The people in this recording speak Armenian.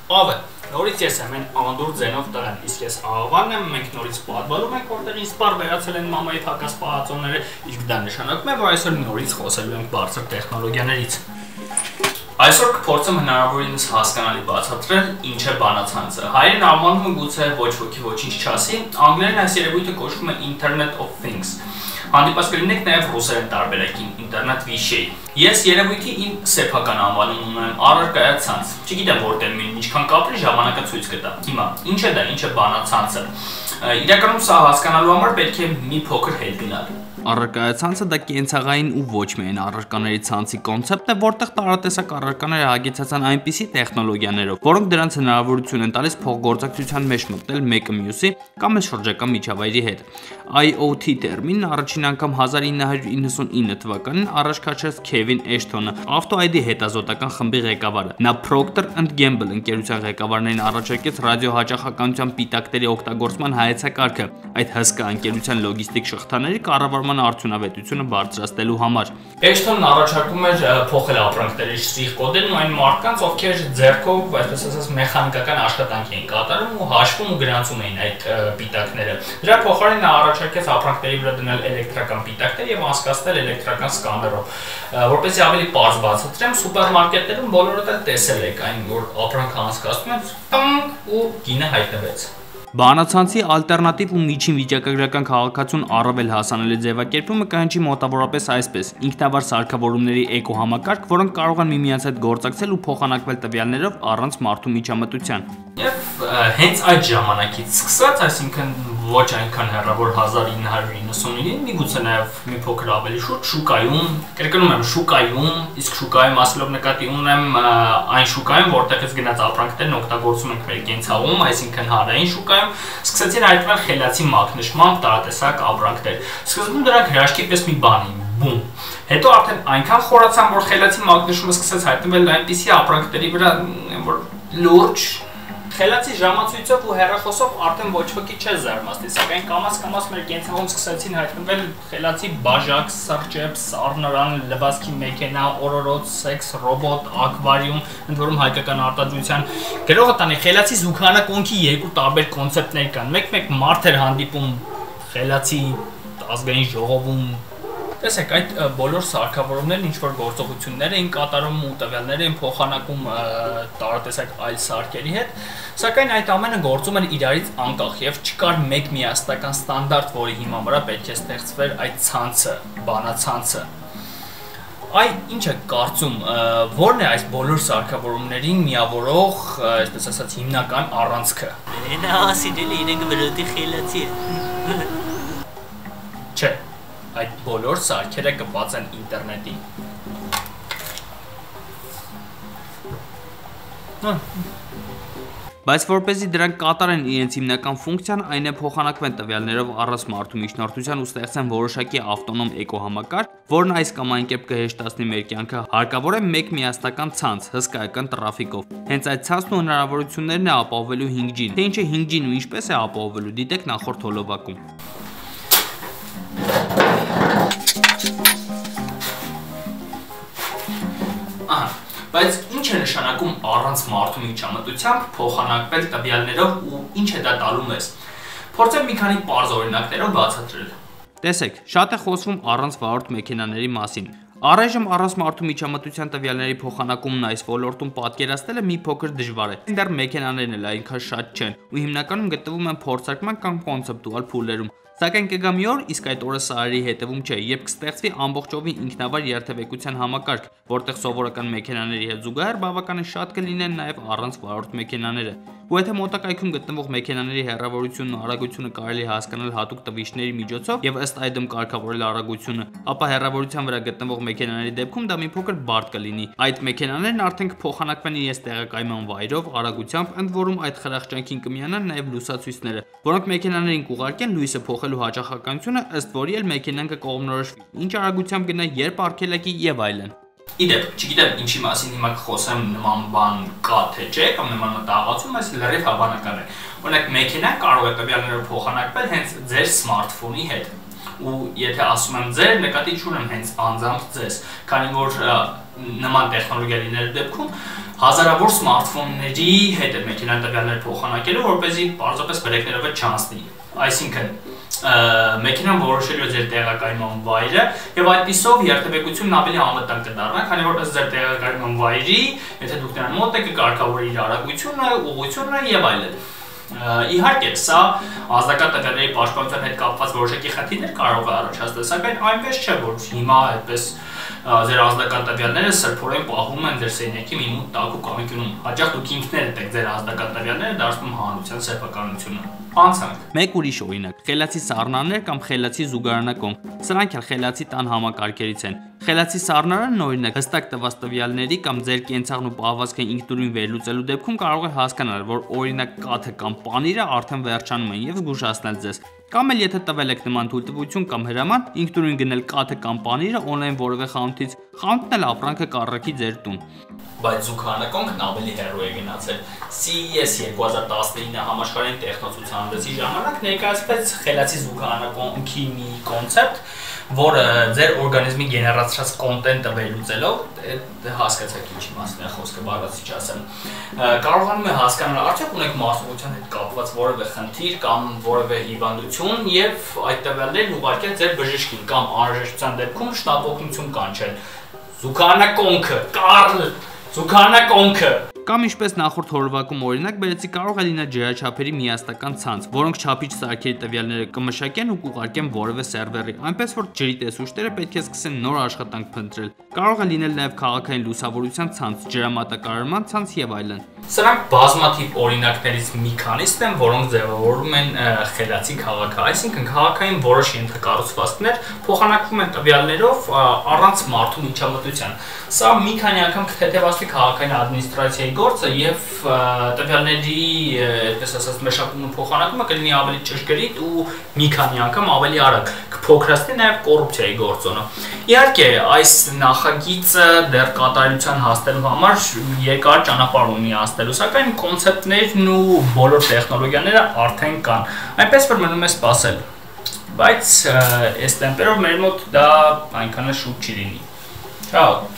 Ave, նորից ես եմ ամանդուր ձենով տղեն, իսկ ես աղավան եմ, մենք նորից պատվալում ենք, որտեղ ինձ պար վերացել են մամայի հակաս պահածոները, իսկ դա նշանակում է, որ այսօր նորից խոսելու ենք բարձր տեխնոլոգիաներից։ Այսօր կփորձեմ հնարավորինս հասկանալի բացատրել ինչ է բանացանցը։ Հայերեն անվանում գուցե ոչ ոքի ոչինչ չասի, անգլերեն այս երևույթը կոչվում է Internet of Things։ Հանդիպած կլինեք նաև ռուսերեն տարբերակին Internet Vishey։ Ես երևույթի իմ սեփական անվանում ունեմ առարկայացանց։ Չգիտեմ որ տերմինն ինչքան կապրի ժամանակը ցույց կտա։ Հիմա, ինչ է դա, ինչ է բանացանցը։ Իրականում սա հասկանալու համար պետք է մի փոքր հետ գնալ։ Առարկայացանցը դա կենցաղային ու ոչ միայն առարկաների ցանցի կոնցեպտ է, որտեղ տարատեսակ առարկաները հագեցած են այնպիսի տեխնոլոգիաներով, որոնք դրանց հնարավորություն են տալիս փոխգործակցության մեջ մտնել մեկը մյուսի կամ էլ շրջակա միջավայրի հետ։ IoT տերմինն առաջին անգամ 1999 թվականին առաջ քաշեց Քևին Էշթոնը, AutoID հետազոտական խմբի ղեկավարը։ Նա Procter & Gamble ընկերության ղեկավարներին առաջարկեց ռադիոհաճախականության պիտակների օգտագործման հայեցակարգը, այդ հսկա ընկերության լոգիստիկ շղթաների կառավարման արդյունավետությունը բարձրացնելու համար։ Էշթոնն առաջարկում էր փոխել ապրանքների շրիխ կոդերն ու այն մարդկանց, ովքեր ձեռքով, այսպես ասած, մեխանիկական աշխատանք էին կատարում ու հաշվում ու գրանցում էին այդ պիտակները։ Դրա փոխարեն նա առաջարկեց ապրանքների վրա դնել էլեկտրական պիտակներ եւ անցկացնել էլեկտրական սկաներով։ Որպեսզի ավելի պարզ բացատրեմ, սուպերմարկետներում բոլորդ էլ տեսել եք այն, որ ապրանքը անցկացնում են ու գինը հայտնվեց։ Բանացանցի ալտերնատիվ ու միջին վիճակագրական քաղաքացուն առավել հասանելի ձևակերպումը կհնչի մոտավորապես այսպես. ինքնավար սարքավորումների էկոհամակարգ, որոնք կարող են միմյանց հետ գործակցել ու փոխանակվել տվյալներով առանց մարդու միջամտության։ Եվ հենց այդ ժամանակից սկսած, այսինքն ոչ այնքան հեռավոր 1999-ին, միգուցե նաև մի փոքր ավելի շուտ շուկայում, կրկնում եմ շուկայում, իսկ շուկայում ասելով նկատի ունեմ այն շուկայում, որտեղից գնաց ապրանքներն օգտագործում ենք մեր կենցաղում, այսինքն հանրային շուկայում, սկսեցին հայտնվել խելացի մակնշմամբ տարատեսակ ապրանքներ։ Սկզբում դրանք հրաշքի պես մի բան էին, բում։ Հետո արդեն այնքան խորացան, որ խելացի մակնշումը սկսեց հայտնվել այնպիսի ապրանքների վրա, որ լուրջ խելացի ժամացույցով ու հեռախոսով արդեն ոչ ոքի չէ զարմացնի, սակայն կամաց մեր կենցաղում սկսեցին հայտնվել խելացի բաժակ, սրճեպ, սառնարան, լվացքի մեքենա, օրորոց, սեքս, ռոբոտ, ակվարիում, ընդ որում հայկական արտադրության գրողը տանի խելացի զուգանակոնքի երկու տարբեր կոնցեպտներ կան։ Մեկ մարդ էր հանդիպում խելացի ազգային ժողովում։ Տեսեք, այդ բոլոր սարքավորումներն ինչ-որ գործողություններ էին կատարում ու տվյալներ էին փոխանակում տարատեսակ այլ սարքերի հետ, սակայն այդ ամենը գործում էր իրարից անկախ եւ չկար մեկ միասնական ստանդարտ, որի հիման վրա պետք է ստեղծվեր այդ ցանցը, բանացանցը։ Այ ինչ է կարծում, որն է այս բոլոր սարքավորումներին միավորող, այսպես ասած, հիմնական առանցքը։ Նա ասինել իրենք վրդի խելացի է։ Չէ, այդ բոլոր սարքերը կպած են ինտերնետին։ Բայց որպեսզի դրանք կատարեն իրենց հիմնական ֆունկցիան, այն է փոխանակվեն տվյալներով առանց մարդու միջնորդության ու ստեղծեն որոշակի ավտոնոմ էկոհամակարգ, որն այս կամ այն կերպ կհեշտացնի մեր կյանքը, հարկավոր է մեկ միասնական ցանց, հսկայական տրաֆիկով։ Հենց այդ ցանցն ու հնարավորություններն է ապահովելու 5G-ն։ Թե ինչ է 5G-ն ու ինչպես է ապահովելու, դիտեք նախորդ հոլովակում։ Բայց ինչ է նշանակում առանց մարդու միջամտությամբ փոխանակվել տվյալներով ու ինչ է դա տալու մեզ։ Փորձեմ մի քանի պարզ օրինակներով բացատրել։ Տեսեք, շատ է խոսվում առանց վարորդ մեքենաների մասին։ Առայժմ առանց մարդու միջամտության տվյալների փոխանակումն այս ոլորտում պատկերացնելը մի փոքր դժվար է։ Դեռ մեքենաներն էլ այնքան շատ չեն ու հիմնականում գտնվում են փորձարկման կամ կոնցեպտուալ փուլերում։ Սակայն կգա մի օր, իսկ այդ օրը սարերի հետևում չէ, երբ կստեղծվի ամբողջովին ինքնավար երթևեկության համակարգ, որտեղ սովորական մեքենաների հետ զուգահեռ բավականին շատ կլինեն նաև առանց վարորդ մեքենաները։ Ու եթե մոտակայքում գտնվող մեքենաների հեռավորությունն ու արագությունը կարելի է հասկանալ հատուկ տվիչների միջոցով եւ ըստ այդմ կարգավորել արագությունը, ապա հեռավորության վրա գտնվող մեքենաների դեպքում դա մի փոքր բարդ կլինի։ Այդ մեքենաներն արդեն կփոխանակվեն իրենց տեղակայման վայրով, արագությամբ, ընդ որում այդ խրախճանքին կմիանան նաև լուսացույցները, որոնք մեքենաներին կուղարկեն լույսը փոխելու հաճախականությունը, ըստ որի էլ մեքենան կկողմնորոշվի, ինչ արագությամբ գնա, երբ արգելակի եւ այլն։ Իդեպ, չգիտեմ ինչի մասին հիմա կխոսեմ, նման բան կա թե չէ, կամ նման մտահղացում, այս լրիվ հավանական է։ Օրինակ, մեքենան կարող է տվյալները փոխանակվել հենց ձեր սմարթֆոնի հետ։ ու եթե ասում եմ ձեր, նկատի չունեմ հենց անձամբ ձեզ, քանի որ նման տեխնոլոգիաների դեպքում հազարավոր սմարթֆոնների հետ է մեքենան տվյալներ փոխանակելու, որպեսզի պարզապես բրեքներով չանցնի։ Այսինքն մեքենան որոշելու է ձեր տեղակայման վայրը եւ այդպիսով երթևեկությունն ավելի անվտանգ կդառնա, քանի որ ըստ ձեր տեղակայման վայրի, եթե դուք նրան մոտ եք, կկարգավորի իր արագությունը, ուղղությունը եւ այլն։ Իհարկե, սա ազդական տվյալների պաշտպանության հետ կապված որոշակի խնդիրներ կարող է առաջացնել, սակայն այնպես չէ, որ հիմա այդպես ձեր ազդական տվյալները սրբորեն պահում են ձեր սենյակի մի մութ տակու կամիկյունում։ Հաճախ դուք ինքներդ եք ձեր ազդական տվյալները դարձնում հանրության սեփականությունը։ Անցանք։ Մեկ ուրիշ օրինակ՝ խելացի սառնաներ կամ խելացի զուգարանակոնք։ Սրանք էլ խելացի տան համակարգերից են։ Խելացի սառնարանն օրինակ հստակ տված տվյալների կամ ձեր կենցաղն ու պահվածքը ինքնուրույն վերլուծելու դեպքում կարող է հասկանալ, որ օրինակ կաթը կամ պանիրը արդեն վերջանում են եւ զգուշացնել ձեզ։ Կամ էլ եթե տվել եք նման թույլտվություն կամ հրաման, ինքնուրույն գնել կաթը կամ պանիրը օնլայն որևէ խանութից, խանութն էլ ապրանքը կառքի ձեր տուն։ Բայց զուգանակոնքն ավելի հեռու է գնացել։ CES 2019 համաշխարհային տեխնոցուցանվեցի ժամանակ ներկայացվեց խելացի զուգանակոնքի մի կոնցեպտ, որը ձեր օրգանիզմի գեներացրած կոնտենտը վերլուծելով, հասկացաք ինչի մասն է խոսքը, բառացի չասեմ, կարողանում է հասկանալ արդյոք ունեք մասնագիտության հետ կապված որևէ խնդիր կամ որևէ հիվանդություն եւ այդ տվյալներն ուղարկել ձեր բժշկին կամ անհրաժեշտության դեպքում շտապօգնություն կանչել։ Զուգանակոնքը, Կարլ, զուգանակոնքը։ Կամ ինչպես նախորդ հորվակում օրինակ բերեցի, կարող է լինել ջրաչափերի միասնական ցանց, որոնք չափիչ սարքերի տվյալները կմշակեն ու կուղարկեն որևէ սերվերի, այնպես որ ջրի տեսուչները պետք է սկսեն նոր աշխատանք փնտրել։ Կարող է լինել նաև քաղաքային լուսավորության ցանց, ջրամատակարարման ցանց եւ այլն։ Սրանք բազմաթիվ օրինակներից մի քանիսն են, որոնք ձևավորում են խելացի քաղաքը, այսինքն քաղաքային որոշ ենթակառուցվածքներ փոխանակվում են տվյալներով առանց մարդու միջամտության։ Սա մի քանի անգամ թեթևացվի քաղաքային ադմինիստրացիայի գործը եւ տվյալների, այդպես ասած, մշակումը փոխանակումը կլինի ավելի ճշգրիտ ու մի քանի անգամ ավելի արագ, կփոքրացնի նաեւ կոռուպցիայի գործոնը։ Իհարկե, այս նախագիծը դեռ կատարելության հասնելու համար երկար ճանապարհ ունի անցնելու, սակայն կոնցեպտներն ու բոլոր տեխնոլոգիաները արդեն կան, այնպես որ մնում է սպասել։ Բայց այս տեմպերով մեր մոտ դա այնքան էլ շուտ չի լինի։ Ciao.